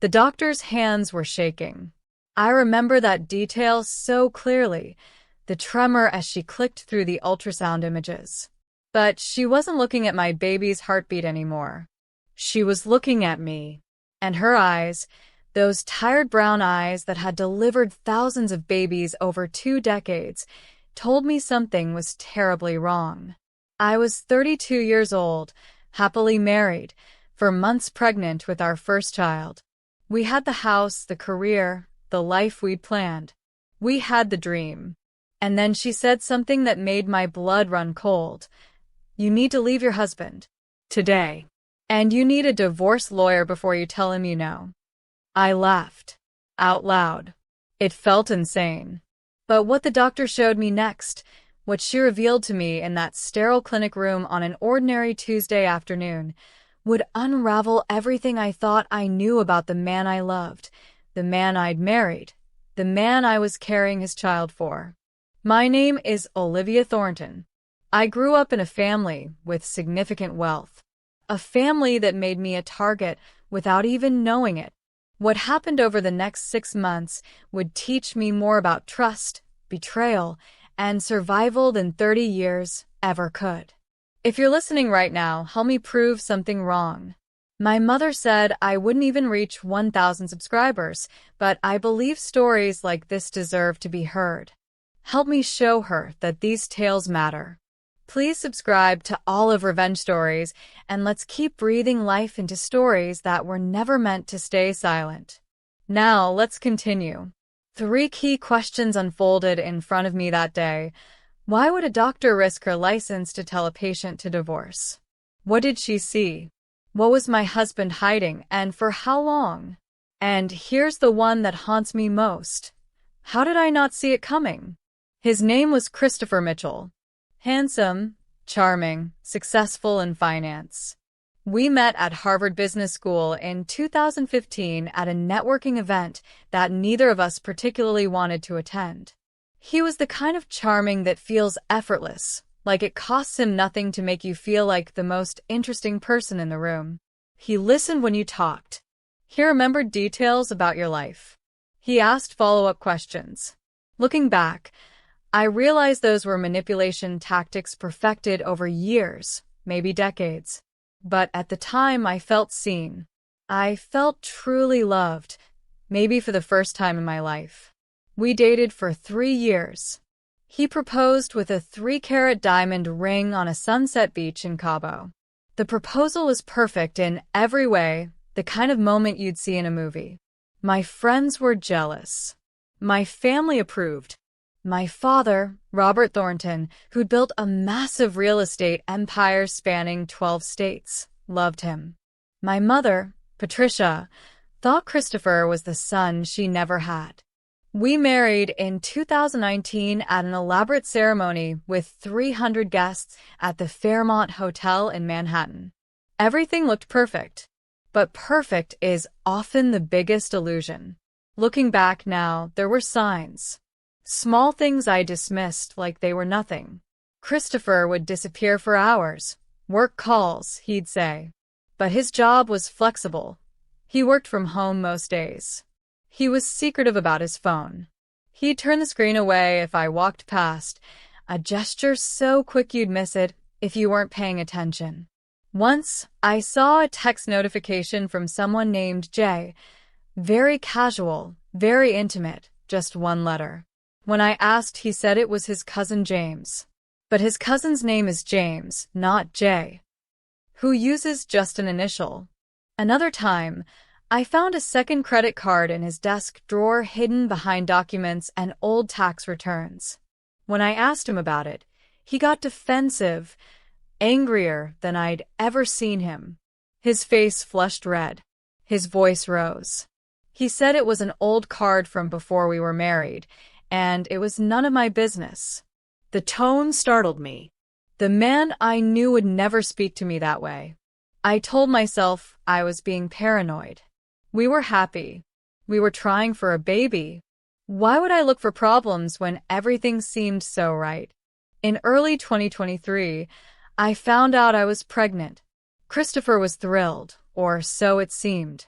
The doctor's hands were shaking. I remember that detail so clearly, the tremor as she clicked through the ultrasound images. But she wasn't looking at my baby's heartbeat anymore. She was looking at me, and her eyes, those tired brown eyes that had delivered thousands of babies over 2 decades, told me something was terribly wrong. I was 32 years old, happily married, for months pregnant with our first child. We had the house, the career, the life we'd planned. We had the dream. And then she said something that made my blood run cold. You need to leave your husband. Today. And you need a divorce lawyer before you tell him you know. I laughed. Out loud. It felt insane. But what the doctor showed me next, what she revealed to me in that sterile clinic room on an ordinary Tuesday afternoon, would unravel everything I thought I knew about the man I loved, the man I'd married, the man I was carrying his child for. My name is Olivia Thornton. I grew up in a family with significant wealth, a family that made me a target without even knowing it. What happened over the next 6 months would teach me more about trust, betrayal, and survival than 30 years ever could. If you're listening right now, help me prove something wrong. My mother said I wouldn't even reach 1,000 subscribers, but I believe stories like this deserve to be heard. Help me show her that these tales matter. Please subscribe to Olive Revenge Stories, and let's keep breathing life into stories that were never meant to stay silent. Now, let's continue. 3 key questions unfolded in front of me that day. Why would a doctor risk her license to tell a patient to divorce? What did she see? What was my husband hiding, and for how long? And here's the one that haunts me most. How did I not see it coming? His name was Christopher Mitchell. Handsome, charming, successful in finance. We met at Harvard Business School in 2015 at a networking event that neither of us particularly wanted to attend. He was the kind of charming that feels effortless, like it costs him nothing to make you feel like the most interesting person in the room. He listened when you talked. He remembered details about your life. He asked follow-up questions. Looking back, I realized those were manipulation tactics perfected over years, maybe decades. But at the time, I felt seen. I felt truly loved, maybe for the first time in my life. We dated for 3 years. He proposed with a 3-carat diamond ring on a sunset beach in Cabo. The proposal was perfect in every way, the kind of moment you'd see in a movie. My friends were jealous. My family approved. My father, Robert Thornton, who'd built a massive real estate empire spanning 12 states, loved him. My mother, Patricia, thought Christopher was the son she never had. We married in 2019 at an elaborate ceremony with 300 guests at the Fairmont Hotel in Manhattan. Everything looked perfect, but perfect is often the biggest illusion. Looking back now, there were signs. Small things I dismissed like they were nothing. Christopher would disappear for hours. Work calls, he'd say. But his job was flexible. He worked from home most days. He was secretive about his phone. He'd turn the screen away if I walked past, a gesture so quick you'd miss it if you weren't paying attention. Once, I saw a text notification from someone named Jay. Very casual, very intimate, just 1 letter. When I asked, he said it was his cousin James. But his cousin's name is James, not Jay, who uses just an initial. Another time, I found a second credit card in his desk drawer hidden behind documents and old tax returns. When I asked him about it, he got defensive, angrier than I'd ever seen him. His face flushed red. His voice rose. He said it was an old card from before we were married, and it was none of my business. The tone startled me. The man I knew would never speak to me that way. I told myself I was being paranoid. We were happy. We were trying for a baby. Why would I look for problems when everything seemed so right? In early 2023, I found out I was pregnant. Christopher was thrilled, or so it seemed.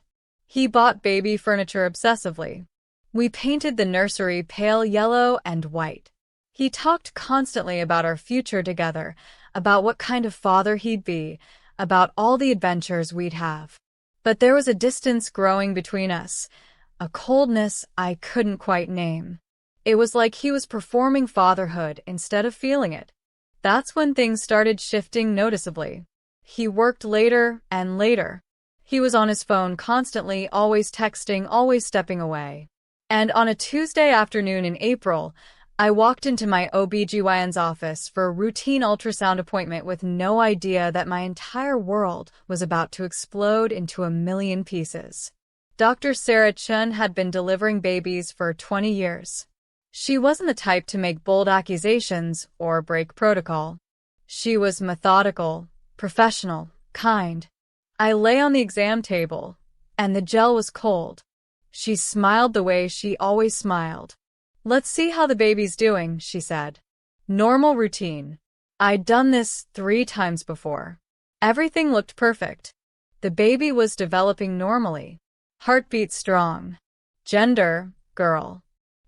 He bought baby furniture obsessively. We painted the nursery pale yellow and white. He talked constantly about our future together, about what kind of father he'd be, about all the adventures we'd have. But there was a distance growing between us, a coldness I couldn't quite name. It was like he was performing fatherhood instead of feeling it. That's when things started shifting noticeably. He worked later and later. He was on his phone constantly, always texting, always stepping away. And on a Tuesday afternoon in April, I walked into my OB/GYN's office for a routine ultrasound appointment with no idea that my entire world was about to explode into a million pieces. Dr. Sarah Chun had been delivering babies for 20 years. She wasn't the type to make bold accusations or break protocol. She was methodical, professional, kind. I lay on the exam table, and the gel was cold. She smiled the way she always smiled. "Let's see how the baby's doing," she said. Normal routine. I'd done this 3 times before. Everything looked perfect. The baby was developing normally. Heartbeat strong. Gender, girl.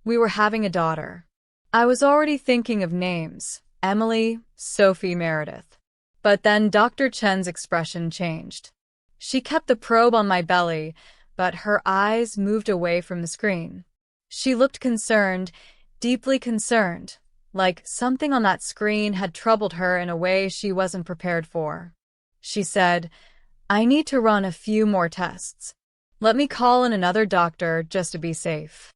We were having a daughter. I was already thinking of names, Emily, Sophie, Meredith. But then Dr. Chen's expression changed. She kept the probe on my belly, but her eyes moved away from the screen. She looked concerned, deeply concerned, like something on that screen had troubled her in a way she wasn't prepared for. She said, "I need to run a few more tests. Let me call in another doctor just to be safe."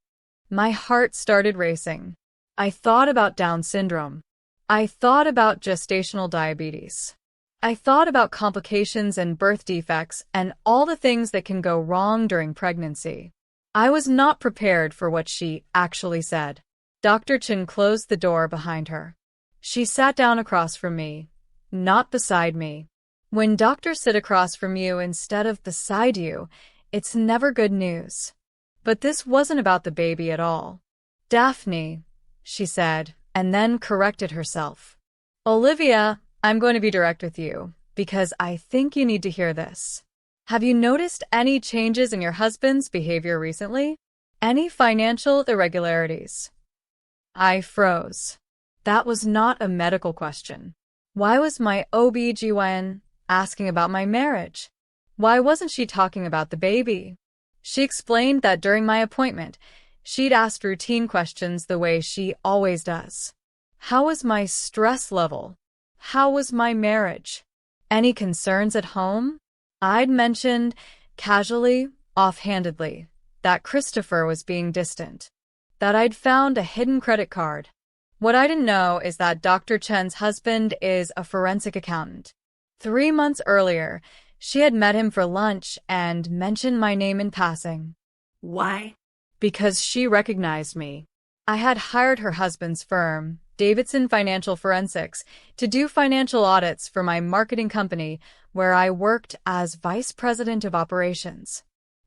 My heart started racing. I thought about Down syndrome. I thought about gestational diabetes. I thought about complications and birth defects and all the things that can go wrong during pregnancy. I was not prepared for what she actually said. Dr. Chin closed the door behind her. She sat down across from me, not beside me. When doctors sit across from you instead of beside you, it's never good news. But this wasn't about the baby at all. "Daphne," she said, and then corrected herself. "Olivia, I'm going to be direct with you, because I think you need to hear this. Have you noticed any changes in your husband's behavior recently? Any financial irregularities?" I froze. That was not a medical question. Why was my OB/GYN asking about my marriage? Why wasn't she talking about the baby? She explained that during my appointment, she'd asked routine questions the way she always does. How was my stress level? How was my marriage? Any concerns at home? I'd mentioned, casually, offhandedly, that Christopher was being distant, that I'd found a hidden credit card. What I didn't know is that Dr. Chen's husband is a forensic accountant. 3 months earlier, she had met him for lunch and mentioned my name in passing. Why? Because she recognized me. I had hired her husband's firm, Davidson Financial Forensics, to do financial audits for my marketing company, where I worked as vice president of operations.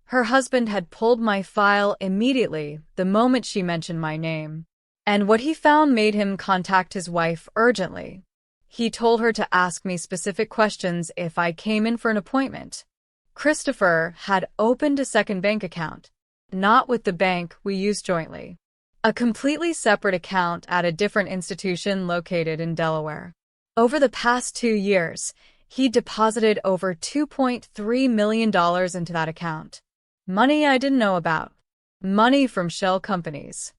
Her husband had pulled my file immediately the moment she mentioned my name, and what he found made him contact his wife urgently. He told her to ask me specific questions if I came in for an appointment. Christopher had opened a second bank account, not with the bank we used jointly. A completely separate account at a different institution located in Delaware. Over the past 2 years, he deposited over $2.3 million into that account. Money I didn't know about. Money from shell companies.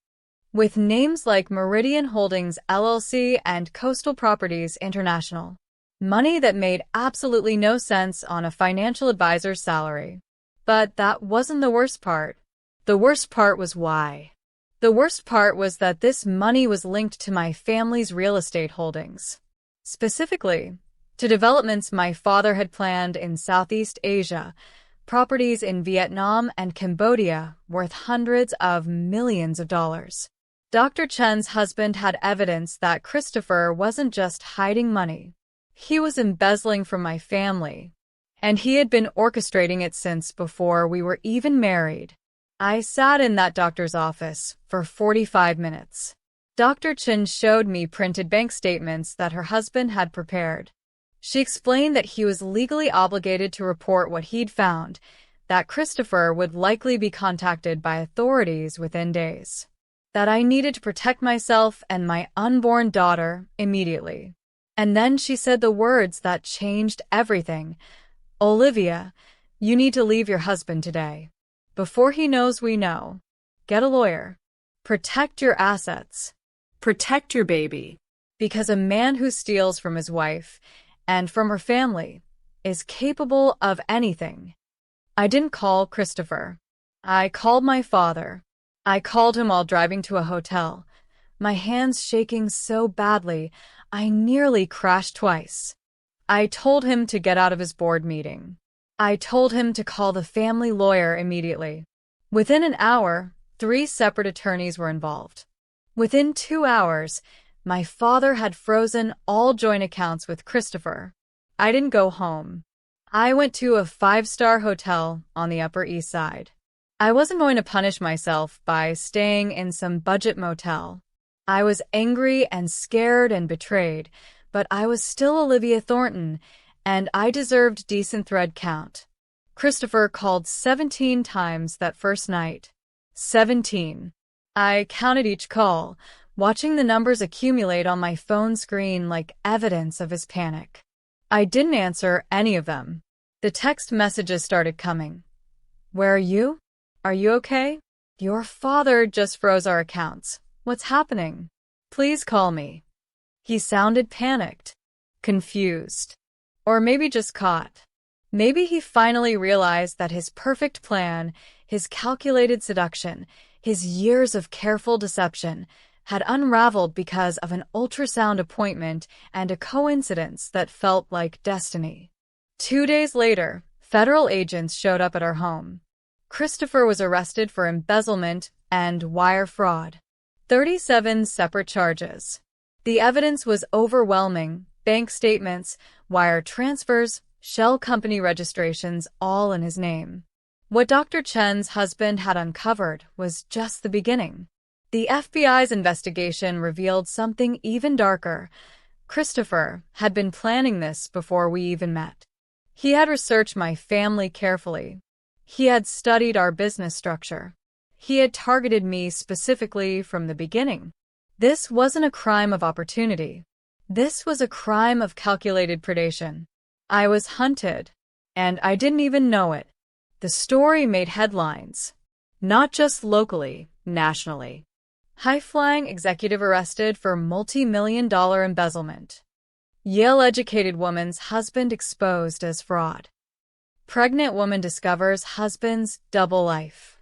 With names like Meridian Holdings LLC and Coastal Properties International. Money that made absolutely no sense on a financial advisor's salary. But that wasn't the worst part. The worst part was why. The worst part was that this money was linked to my family's real estate holdings. Specifically, to developments my father had planned in Southeast Asia, properties in Vietnam and Cambodia worth hundreds of millions of dollars. Dr. Chen's husband had evidence that Christopher wasn't just hiding money. He was embezzling from my family, and he had been orchestrating it since before we were even married. I sat in that doctor's office for 45 minutes. Dr. Chen showed me printed bank statements that her husband had prepared. She explained that he was legally obligated to report what he'd found, that Christopher would likely be contacted by authorities within days, that I needed to protect myself and my unborn daughter immediately. And then she said the words that changed everything. "Olivia, you need to leave your husband today. Before he knows we know. Get a lawyer. Protect your assets. Protect your baby." Because a man who steals from his wife and from her family is capable of anything. I didn't call Christopher. I called my father. I called him while driving to a hotel, my hands shaking so badly I nearly crashed twice. I told him to get out of his board meeting. I told him to call the family lawyer immediately. Within an hour, 3 separate attorneys were involved. Within 2 hours, my father had frozen all joint accounts with Christopher. I didn't go home. I went to a 5-star hotel on the Upper East Side. I wasn't going to punish myself by staying in some budget motel. I was angry and scared and betrayed, but I was still Olivia Thornton, and I deserved decent thread count. Christopher called 17 times that first night. 17. I counted each call, watching the numbers accumulate on my phone screen like evidence of his panic. I didn't answer any of them. The text messages started coming. "Where are you? Are you okay? Your father just froze our accounts. What's happening? Please call me." He sounded panicked, confused, or maybe just caught. Maybe he finally realized that his perfect plan, his calculated seduction, his years of careful deception, had unraveled because of an ultrasound appointment and a coincidence that felt like destiny. 2 days later, federal agents showed up at our home. Christopher was arrested for embezzlement and wire fraud. 37 separate charges. The evidence was overwhelming: bank statements, wire transfers, shell company registrations, all in his name. What Dr. Chen's husband had uncovered was just the beginning. The FBI's investigation revealed something even darker. Christopher had been planning this before we even met. He had researched my family carefully. He had studied our business structure. He had targeted me specifically from the beginning. This wasn't a crime of opportunity. This was a crime of calculated predation. I was hunted, and I didn't even know it. The story made headlines, not just locally, nationally. High-flying executive arrested for multi-million-dollar embezzlement. Yale-educated woman's husband exposed as fraud. Pregnant woman discovers husband's double life.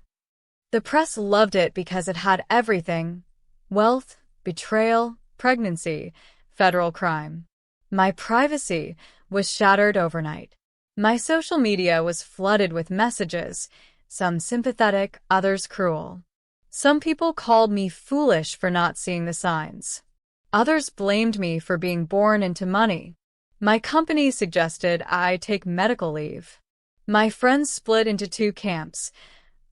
The press loved it because it had everything: wealth, betrayal, pregnancy, federal crime. My privacy was shattered overnight. My social media was flooded with messages, some sympathetic, others cruel. Some people called me foolish for not seeing the signs. Others blamed me for being born into money. My company suggested I take medical leave. My friends split into 2 camps: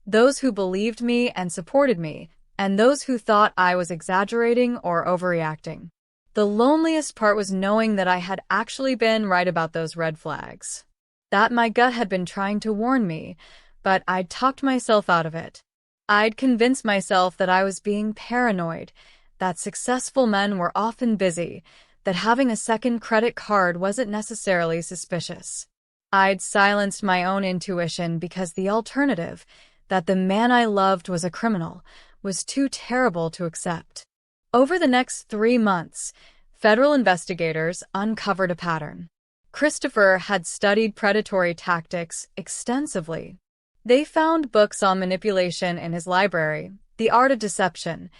those who believed me and supported me, and those who thought I was exaggerating or overreacting. The loneliest part was knowing that I had actually been right about those red flags. That my gut had been trying to warn me, but I'd talked myself out of it. I'd convinced myself that I was being paranoid, that successful men were often busy, that having a second credit card wasn't necessarily suspicious. I'd silenced my own intuition because the alternative, that the man I loved was a criminal, was too terrible to accept. Over the next 3 months, federal investigators uncovered a pattern. Christopher had studied predatory tactics extensively. They found books on manipulation in his library: The Art of Deception,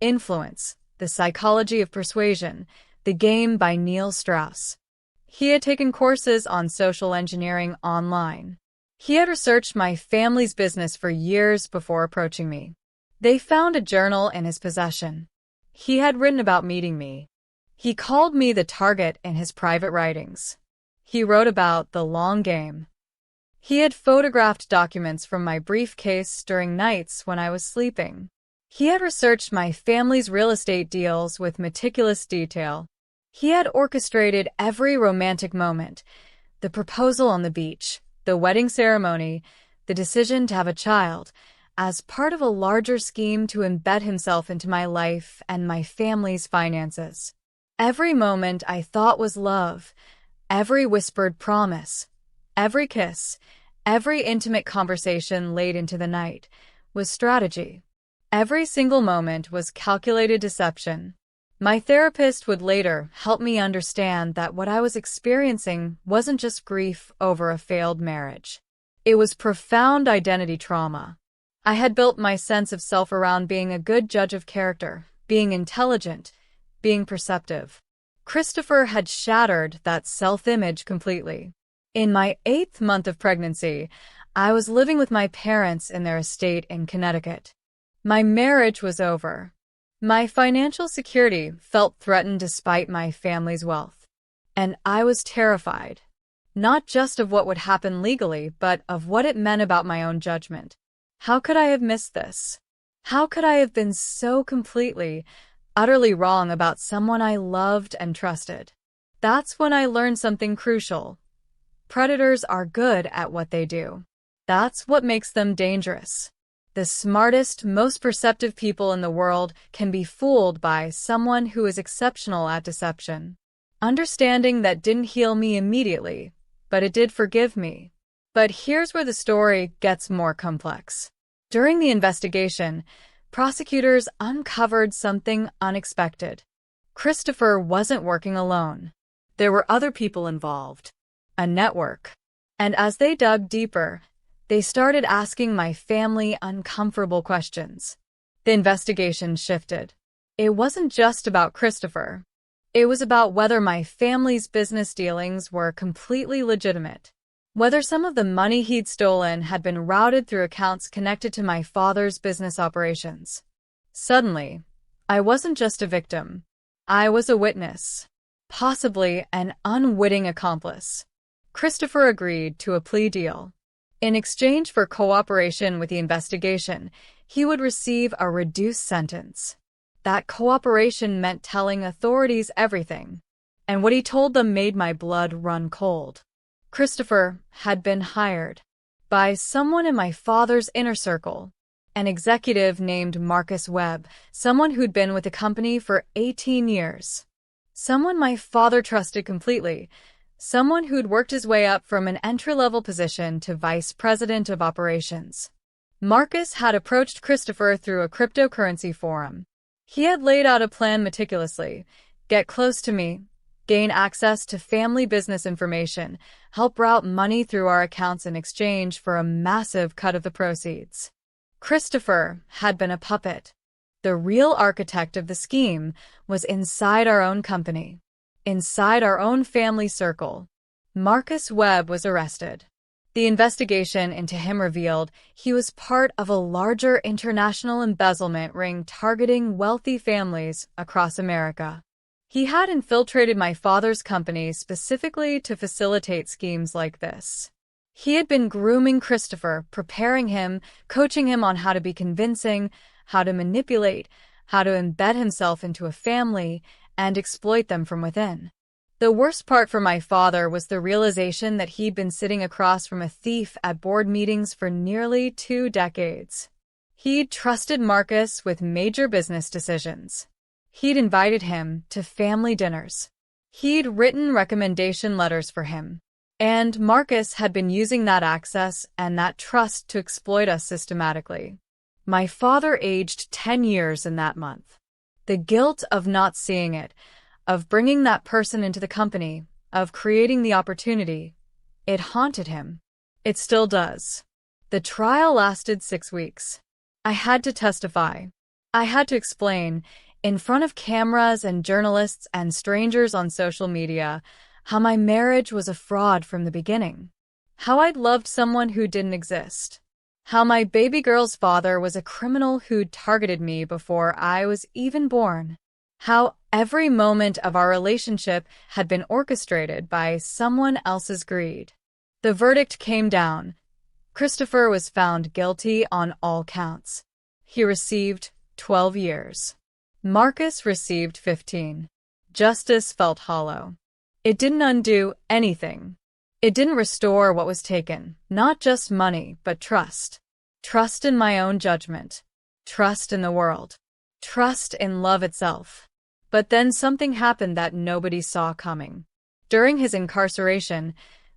Influence, The Psychology of Persuasion, The Game by Neil Strauss. He had taken courses on social engineering online. He had researched my family's business for years before approaching me. They found a journal in his possession. He had written about meeting me. He called me the target in his private writings. He wrote about the long game. He had photographed documents from my briefcase during nights when I was sleeping. He had researched my family's real estate deals with meticulous detail. He had orchestrated every romantic moment: the proposal on the beach, the wedding ceremony, the decision to have a child, as part of a larger scheme to embed himself into my life and my family's finances. Every moment I thought was love, every whispered promise, every kiss, every intimate conversation late into the night was strategy. Every single moment was calculated deception. My therapist would later help me understand that what I was experiencing wasn't just grief over a failed marriage. It was profound identity trauma. I had built my sense of self around being a good judge of character, being intelligent, being perceptive. Christopher had shattered that self-image completely. In my 8th month of pregnancy, I was living with my parents in their estate in Connecticut. My marriage was over. My financial security felt threatened despite my family's wealth. And I was terrified, not just of what would happen legally, but of what it meant about my own judgment. How could I have missed this? How could I have been so completely, utterly wrong about someone I loved and trusted? That's when I learned something crucial. Predators are good at what they do. That's what makes them dangerous. The smartest, most perceptive people in the world can be fooled by someone who is exceptional at deception. Understanding that didn't heal me immediately, but it did forgive me. But here's where the story gets more complex. During the investigation, prosecutors uncovered something unexpected. Christopher wasn't working alone. There were other people involved, a network. And as they dug deeper, they started asking my family uncomfortable questions. The investigation shifted. It wasn't just about Christopher. It was about whether my family's business dealings were completely legitimate. Whether some of the money he'd stolen had been routed through accounts connected to my father's business operations. Suddenly, I wasn't just a victim. I was a witness, possibly an unwitting accomplice. Christopher agreed to a plea deal. In exchange for cooperation with the investigation, he would receive a reduced sentence. That cooperation meant telling authorities everything, and what he told them made my blood run cold. Christopher had been hired by someone in my father's inner circle, an executive named Marcus Webb, someone who'd been with the company for 18 years. Someone my father trusted completely, someone who'd worked his way up from an entry-level position to vice president of operations. Marcus had approached Christopher through a cryptocurrency forum. He had laid out a plan meticulously: get close to me, gain access to family business information, help route money through our accounts in exchange for a massive cut of the proceeds. Christopher had been a puppet. The real architect of the scheme was inside our own company, inside our own family circle. Marcus Webb was arrested. The investigation into him revealed he was part of a larger international embezzlement ring targeting wealthy families across America. He had infiltrated my father's company specifically to facilitate schemes like this. He had been grooming Christopher, preparing him, coaching him on how to be convincing, how to manipulate, how to embed himself into a family, and exploit them from within. The worst part for my father was the realization that he'd been sitting across from a thief at board meetings for nearly 2 decades. He'd trusted Marcus with major business decisions. He'd invited him to family dinners. He'd written recommendation letters for him. And Marcus had been using that access and that trust to exploit us systematically. My father aged 10 years in that month. The guilt of not seeing it, of bringing that person into the company, of creating the opportunity, it haunted him. It still does. The trial lasted 6 weeks. I had to testify. I had to explain, in front of cameras and journalists and strangers on social media, how my marriage was a fraud from the beginning. How I'd loved someone who didn't exist. How my baby girl's father was a criminal who'd targeted me before I was even born. How every moment of our relationship had been orchestrated by someone else's greed. The verdict came down. Christopher was found guilty on all counts. He received 12 years. Marcus received 15. Justice felt hollow. It didn't undo anything. It didn't restore what was taken, not just money, but trust. Trust in my own judgment. Trust in the world. Trust in love itself. But then something happened that nobody saw coming. During his incarceration,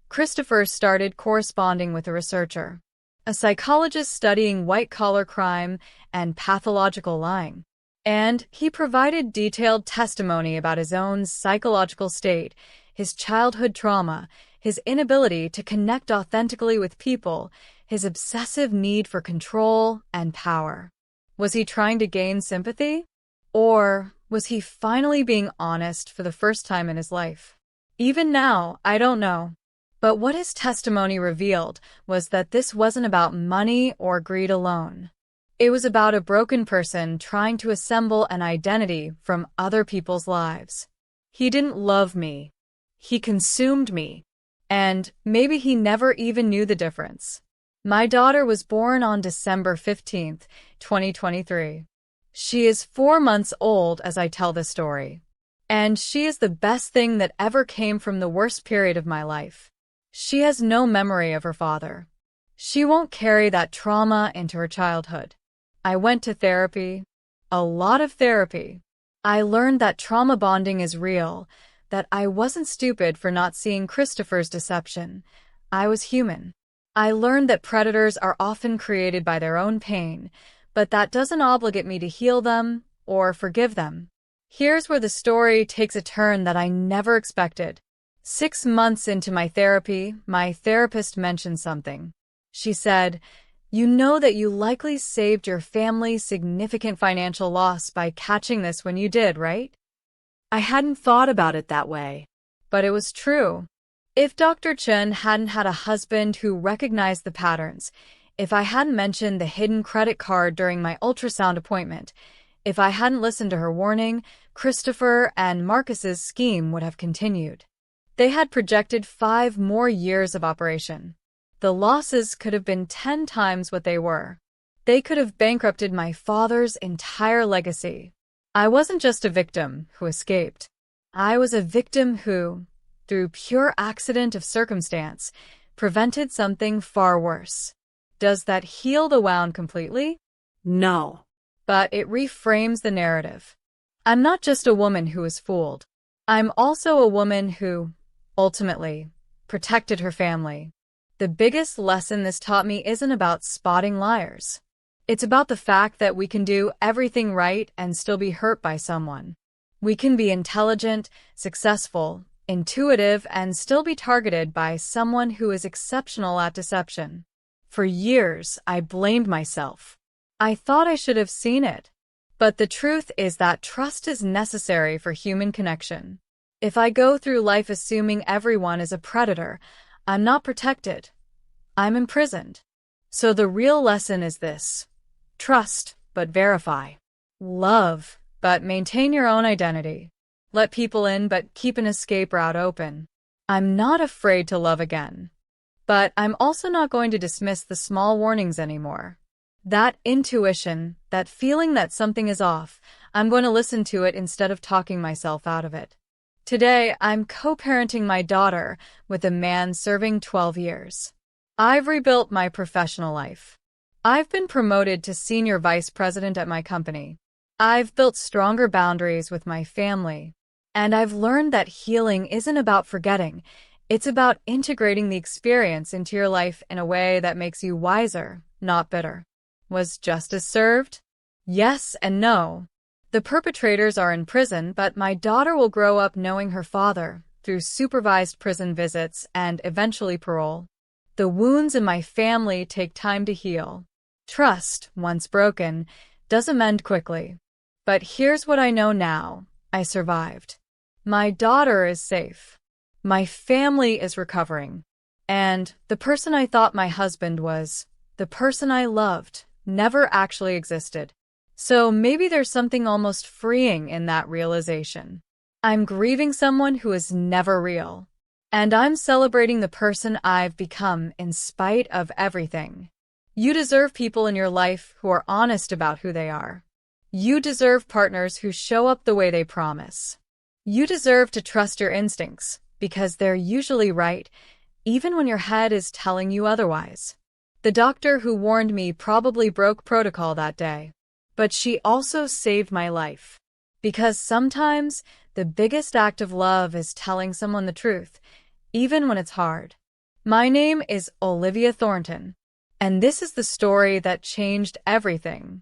Christopher started corresponding with a researcher, a psychologist studying white-collar crime and pathological lying. And he provided detailed testimony about his own psychological state, his childhood trauma, his inability to connect authentically with people, his obsessive need for control and power. Was he trying to gain sympathy? Or was he finally being honest for the first time in his life? Even now, I don't know. But what his testimony revealed was that this wasn't about money or greed alone. It was about a broken person trying to assemble an identity from other people's lives. He didn't love me. He consumed me. And maybe he never even knew the difference. My daughter was born on December 15th, 2023. She is 4 months old as I tell this story. And she is the best thing that ever came from the worst period of my life. She has no memory of her father. She won't carry that trauma into her childhood. I went to therapy, a lot of therapy. I learned that trauma bonding is real, that I wasn't stupid for not seeing Christopher's deception. I was human. I learned that predators are often created by their own pain, but that doesn't obligate me to heal them or forgive them. Here's where the story takes a turn that I never expected. 6 months into my therapy, my therapist mentioned something. She said, "You know that you likely saved your family significant financial loss by catching this when you did, right?" I hadn't thought about it that way, but it was true. If Dr. Chen hadn't had a husband who recognized the patterns, if I hadn't mentioned the hidden credit card during my ultrasound appointment, if I hadn't listened to her warning, Christopher and Marcus's scheme would have continued. They had projected 5 more years of operation. The losses could have been 10 times what they were. They could have bankrupted my father's entire legacy. I wasn't just a victim who escaped. I was a victim who, through pure accident of circumstance, prevented something far worse. Does that heal the wound completely? No. But it reframes the narrative. I'm not just a woman who was fooled. I'm also a woman who, ultimately, protected her family. The biggest lesson this taught me isn't about spotting liars. It's about the fact that we can do everything right and still be hurt by someone. We can be intelligent, successful, intuitive, and still be targeted by someone who is exceptional at deception. For years, I blamed myself. I thought I should have seen it. But the truth is that trust is necessary for human connection. If I go through life assuming everyone is a predator, I'm not protected. I'm imprisoned. So the real lesson is this. Trust, but verify. Love, but maintain your own identity. Let people in, but keep an escape route open. I'm not afraid to love again. But I'm also not going to dismiss the small warnings anymore. That intuition, that feeling that something is off, I'm going to listen to it instead of talking myself out of it. Today, I'm co-parenting my daughter with a man serving 12 years. I've rebuilt my professional life. I've been promoted to senior vice president at my company. I've built stronger boundaries with my family. And I've learned that healing isn't about forgetting. It's about integrating the experience into your life in a way that makes you wiser, not bitter. Was justice served? Yes and no. The perpetrators are in prison, but my daughter will grow up knowing her father through supervised prison visits and eventually parole. The wounds in my family take time to heal. Trust, once broken, doesn't mend quickly. But here's what I know now. I survived. My daughter is safe. My family is recovering. And the person I thought my husband was, the person I loved, never actually existed. So maybe there's something almost freeing in that realization. I'm grieving someone who is never real. And I'm celebrating the person I've become in spite of everything. You deserve people in your life who are honest about who they are. You deserve partners who show up the way they promise. You deserve to trust your instincts, because they're usually right, even when your head is telling you otherwise. The doctor who warned me probably broke protocol that day, but she also saved my life. Because sometimes the biggest act of love is telling someone the truth, even when it's hard. My name is Olivia Thornton, and this is the story that changed everything.